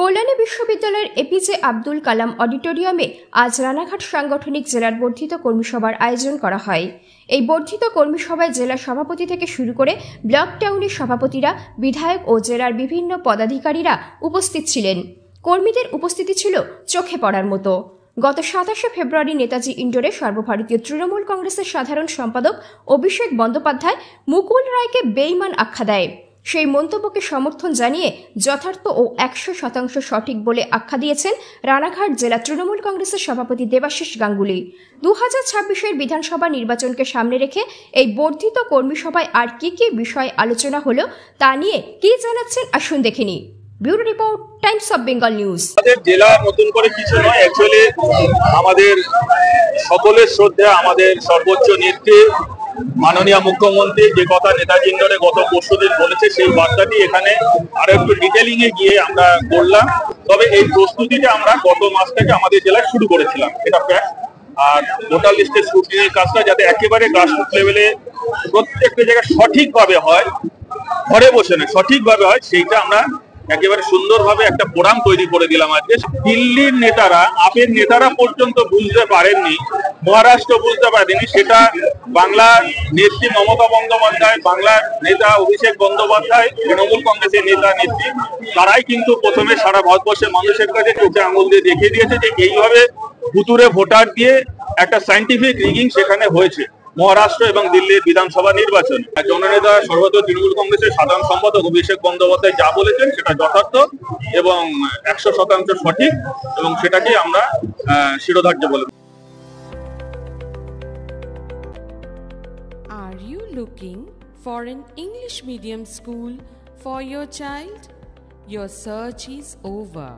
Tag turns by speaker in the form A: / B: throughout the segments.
A: কল্যাণী বিশ্ববিদ্যালয়ের এপিজে আব্দুল কালাম অডিটোরিয়ামে আজ রানাঘাট সাংগঠনিক জেলার বর্ধিত কর্মী সভার আয়োজন করা হয়। এই বর্ধিত কর্মী সভায় জেলা সভাপতি থেকে শুরু করে ব্লক টাউনের সভাপতিরা, বিধায়ক ও জেলার বিভিন্ন পদাধিকারীরা উপস্থিত ছিলেন। কর্মীদের উপস্থিতি ছিল চোখে পড়ার মতো। গত 27শে ফেব্রুয়ারি নেতাজি ইন্ডোরে সর্বভারতীয় তৃণমূল কংগ্রেসের সাধারণ সম্পাদক অভিষেক বন্দ্যোপাধ্যায় মুকুল রায়কে বেঈমান আখ্যা দেয়। সেই মন্তব্যকে সমর্থন জানিয়ে যথার্থ ও 100% সঠিক বলে আখ্যা দিয়েছেন রানাঘাট জেলা তৃণমূল কংগ্রেসের সভাপতি দেবাশিস গাঙ্গুলি। 2026-এর বিধানসভা নির্বাচনকে সামনে রেখে এই বর্ধিত কর্মী সভায় আর কি কি বিষয় আলোচনা হলো তা নিয়ে কি জানাচ্ছেন আসুন দেখিনি। Bureau report, Times of Bengal news.
B: আমাদের জেলা নতুন করে কিছু নয়, অ্যাকচুয়ালি আমাদের সকলের শ্রদ্ধা আমাদের সর্বোচ্চ নেত্রী মাননীয় মুখ্যমন্ত্রী যে কথা নেতাজি ইন্ডোরে গত পরশুদিন বলেছে, সেই বার্তাটি এখানে আরো একটু ডিটেলিং এ গিয়ে আমরা করলাম। তবে এই প্রস্তুতিটা আমরা গত মাস থেকে আমাদের জেলায় শুরু করেছিলাম, এটা ফ্যাক্ট। আর ভোটার লিস্টের স্ক্রুটিনির কাজটা যাতে একেবারে গ্রাসরুট লেভেলে প্রত্যেকটা জায়গায় সঠিকভাবে হয়, ঘরে বসে না সঠিকভাবে হয়, সেইটা আমরা একেবারে সুন্দরভাবে একটা ফোরাম তৈরি করে দিলাম। আজকে দিল্লির নেতারা, আপের নেতারা পর্যন্ত বুঝতে পারেননি, মহারাষ্ট্র বুঝতে পারেনি, সেটা বাংলার নেত্রী মমতা বন্দ্যোপাধ্যায়, বাংলার নেতা অভিষেক বন্দ্যোপাধ্যায়, তৃণমূল কংগ্রেসের নেতা নেত্রী, তারাই কিন্তু প্রথমে সারা ভারতবর্ষের মানুষের কাছে চোখে আঙুল দিয়ে দেখিয়ে দিয়েছে যে এইভাবে ভুতুরে ভোটার দিয়ে একটা সায়েন্টিফিক রিগিং সেখানে হয়েছে মহারাষ্ট্র এবং দিল্লির বিধানসভা নির্বাচন। জননেতা সর্বভারতীয় তৃণমূল কংগ্রেসের সাধারণ সম্পাদক অভিষেক বন্দ্যোপাধ্যায় যা বলেছেন সেটা যথার্থ এবং 100% সঠিক, এবং সেটাকে আমরা শিরোধার্য বলে।
C: Are you looking for an English medium school for your child? Your search is over.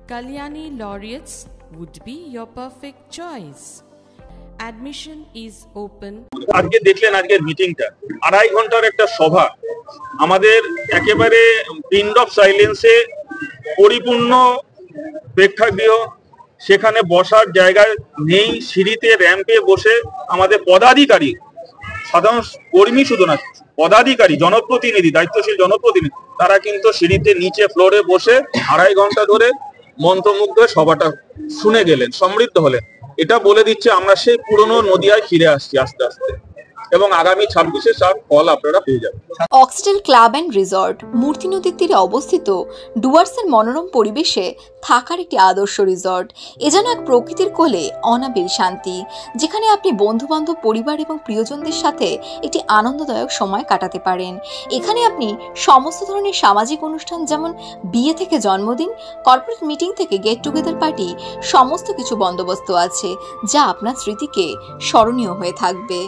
C: Kalyani Laureates would be your perfect choice. Admission is open.
B: আজকে দেখলেন আজকের মিটিংটা 2.5 ঘন্টার একটা সভা, আমাদের একেবারে পিন্ড অফ সাইলেন্সে পরিপূর্ণ প্রেক্ষাগৃহ, সেখানে বসার জায়গায় নেই, সিঁড়িতে র্যাম্পে বসে আমাদের পদাধিকারী, সাধারণ কর্মী শুধু না, পদাধিকারী, জনপ্রতিনিধি, দায়িত্বশীল জনপ্রতিনিধি, তারা কিন্তু সিঁড়িতে নিচে ফ্লোরে বসে 2.5 ঘন্টা ধরে মন্ত্রমুগ্ধ সভাটা শুনে গেলেন, সমৃদ্ধ হলেন। এটা বলে দিচ্ছে আমরা সেই পুরনো নদিয়ায় ফিরে আসছি আস্তে আস্তে, এবং আগামী 26-এ সব ফল আপনারা পেয়ে যাবেন।
D: অক্সটেল ক্লাব অ্যান্ড রিসর্ট মূর্তি নদীর তীরে অবস্থিত ডুয়ার্সের মনোরম পরিবেশে থাকার একটি আদর্শ রিসর্ট। এ যেন এক প্রকৃতির কোলে অনাবিল শান্তি, যেখানে আপনি বন্ধুবান্ধব, পরিবার এবং প্রিয়জনদের সাথে একটি আনন্দদায়ক সময় কাটাতে পারেন। এখানে আপনি সমস্ত ধরনের সামাজিক অনুষ্ঠান, যেমন বিয়ে থেকে জন্মদিন, কর্পোরেট মিটিং থেকে গেট টুগেদার পার্টি, সমস্ত কিছু বন্দোবস্ত আছে, যা আপনার স্মৃতিকে স্মরণীয় হয়ে থাকবে।